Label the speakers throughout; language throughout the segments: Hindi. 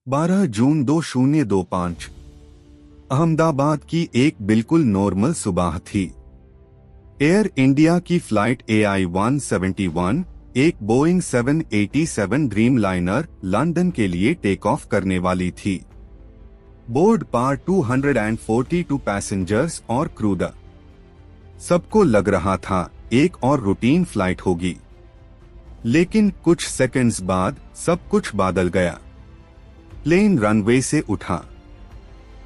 Speaker 1: 12 जून 2025 अहमदाबाद की एक बिल्कुल नॉर्मल सुबह थी। एयर इंडिया की फ्लाइट AI-171 एक बोइंग 787 ड्रीम लाइनर लंदन के लिए टेक ऑफ करने वाली थी। बोर्ड पर 242 पैसेंजर्स और क्रू। सबको लग रहा था एक और रूटीन फ्लाइट होगी, लेकिन कुछ सेकंड्स बाद सब कुछ बदल गया। प्लेन रनवे से उठा,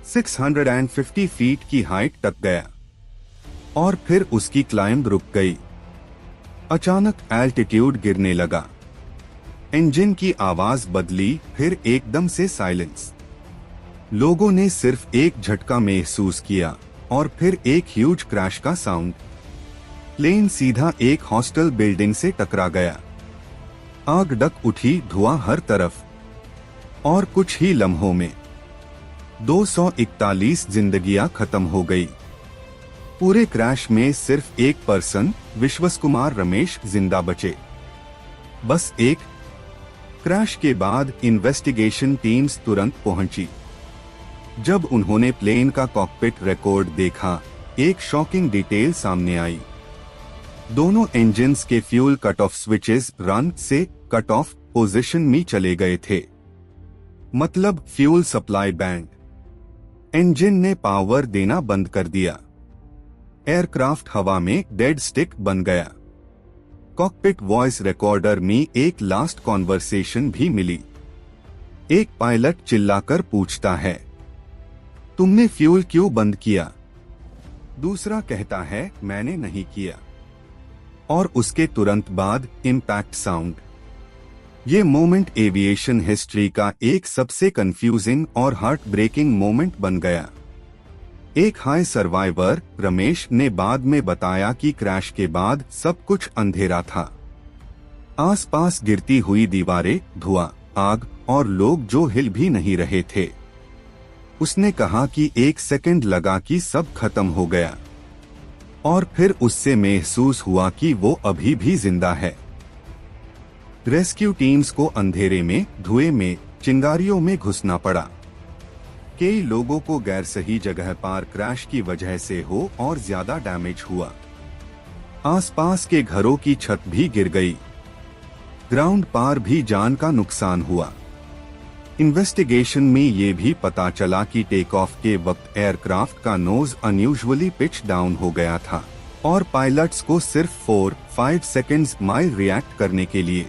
Speaker 1: 650 फीट की हाइट तक गया और फिर उसकी क्लाइंब रुक गई। अचानक एल्टीट्यूड गिरने लगा, इंजन की आवाज बदली, फिर एकदम से साइलेंस। लोगों ने सिर्फ एक झटका महसूस किया और फिर एक ह्यूज क्रैश का साउंड। प्लेन सीधा एक हॉस्टल बिल्डिंग से टकरा गया। आग डक उठी, धुआं हर तरफ, और कुछ ही लम्हों में 241 जिंदगियां खत्म हो गई। पूरे क्रैश में सिर्फ एक पर्सन, विश्वस कुमार रमेश, जिंदा बचे। बस एक। क्रैश के बाद इन्वेस्टिगेशन टीम्स तुरंत पहुंची। जब उन्होंने प्लेन का कॉकपिट रिकॉर्ड देखा, एक शॉकिंग डिटेल सामने आई। दोनों इंजन्स के fuel cut off switches run से कट ऑफ पोजीशन में चले गए थे, मतलब फ्यूल सप्लाई बैंड। इंजन ने पावर देना बंद कर दिया। एयरक्राफ्ट हवा में डेड स्टिक बन गया। कॉकपिट वॉइस रिकॉर्डर में एक लास्ट कॉन्वर्सेशन भी मिली। एक पायलट चिल्लाकर पूछता है, तुमने फ्यूल क्यों बंद किया? दूसरा कहता है, मैंने नहीं किया। और उसके तुरंत बाद इम्पैक्ट साउंड। ये मोमेंट एविएशन हिस्ट्री का एक सबसे कंफ्यूजिंग और हार्ट ब्रेकिंग मोमेंट बन गया। एक हाई सर्वाइवर, रमेश, ने बाद में बताया कि क्रैश के बाद सब कुछ अंधेरा था। आसपास गिरती हुई दीवारें, धुआं, आग और लोग जो हिल भी नहीं रहे थे। उसने कहा कि एक सेकंड लगा कि सब खत्म हो गया, और फिर उससे महसूस हुआ कि वो अभी भी जिंदा है। रेस्क्यू टीम्स को अंधेरे में, धुएं में, चिंगारियों में घुसना पड़ा। कई लोगों को गैर सही जगह पर क्रैश की वजह से हो और ज्यादा डैमेज हुआ। आसपास के घरों की छत भी गिर गई। ग्राउंड पर भी जान का नुकसान हुआ। इन्वेस्टिगेशन में ये भी पता चला कि टेक ऑफ के वक्त एयरक्राफ्ट का नोज अनयूजुअली पिच डाउन हो गया था और पायलट्स को सिर्फ 4-5 सेकेंड्स माइल रिएक्ट करने के लिए।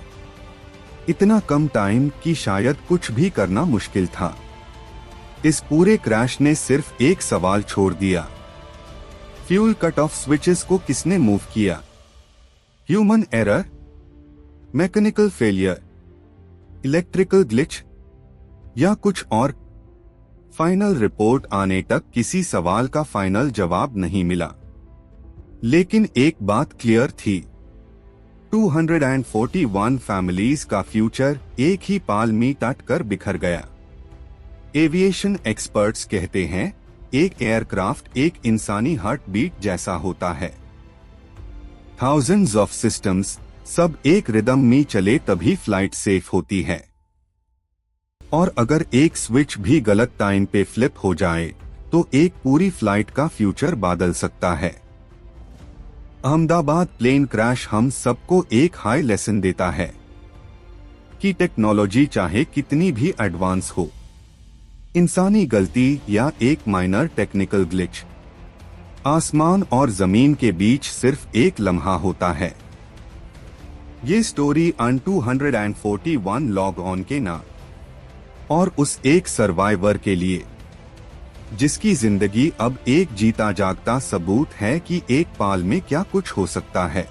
Speaker 1: इतना कम टाइम कि शायद कुछ भी करना मुश्किल था। इस पूरे क्रैश ने सिर्फ एक सवाल छोड़ दिया, फ्यूल कट ऑफ स्विचेस को किसने मूव किया? Human error, mechanical failure, electrical glitch या कुछ और? फाइनल रिपोर्ट आने तक किसी सवाल का फाइनल जवाब नहीं मिला। लेकिन एक बात क्लियर थी, 241 फैमिलीज का फ्यूचर एक ही पाल में टट कर बिखर गया। एविएशन एक्सपर्ट्स कहते हैं, एक एयरक्राफ्ट एक इंसानी हार्ट बीट जैसा होता है। थाउजेंड्स ऑफ सिस्टम्स सब एक रिदम में चले तभी फ्लाइट सेफ होती है। और अगर एक स्विच भी गलत टाइम पे फ्लिप हो जाए तो एक पूरी फ्लाइट का फ्यूचर बदल सकता है। अहमदाबाद प्लेन क्रैश हम सबको एक हाई लेसन देता है कि टेक्नोलॉजी चाहे कितनी भी एडवांस हो, इंसानी गलती या एक माइनर टेक्निकल ग्लिच, आसमान और जमीन के बीच सिर्फ एक लम्हा होता है। ये स्टोरी अन 241 लॉग ऑन के ना और उस एक सर्वाइवर के लिए जिसकी जिंदगी अब एक जीता जागता सबूत है कि एक पाल में क्या कुछ हो सकता है।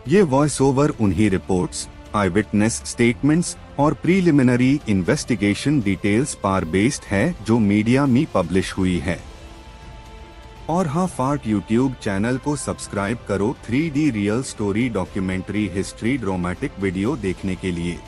Speaker 1: ये वॉइस ओवर उन्हीं रिपोर्ट्स, आई विटनेस स्टेटमेंट्स और प्रीलिमिनरी इन्वेस्टिगेशन डिटेल्स पर बेस्ड है जो मीडिया में पब्लिश हुई है। और हाँ, फार्ट यूट्यूब चैनल को सब्सक्राइब करो 3D real story documentary history dramatic video देखने के लिए।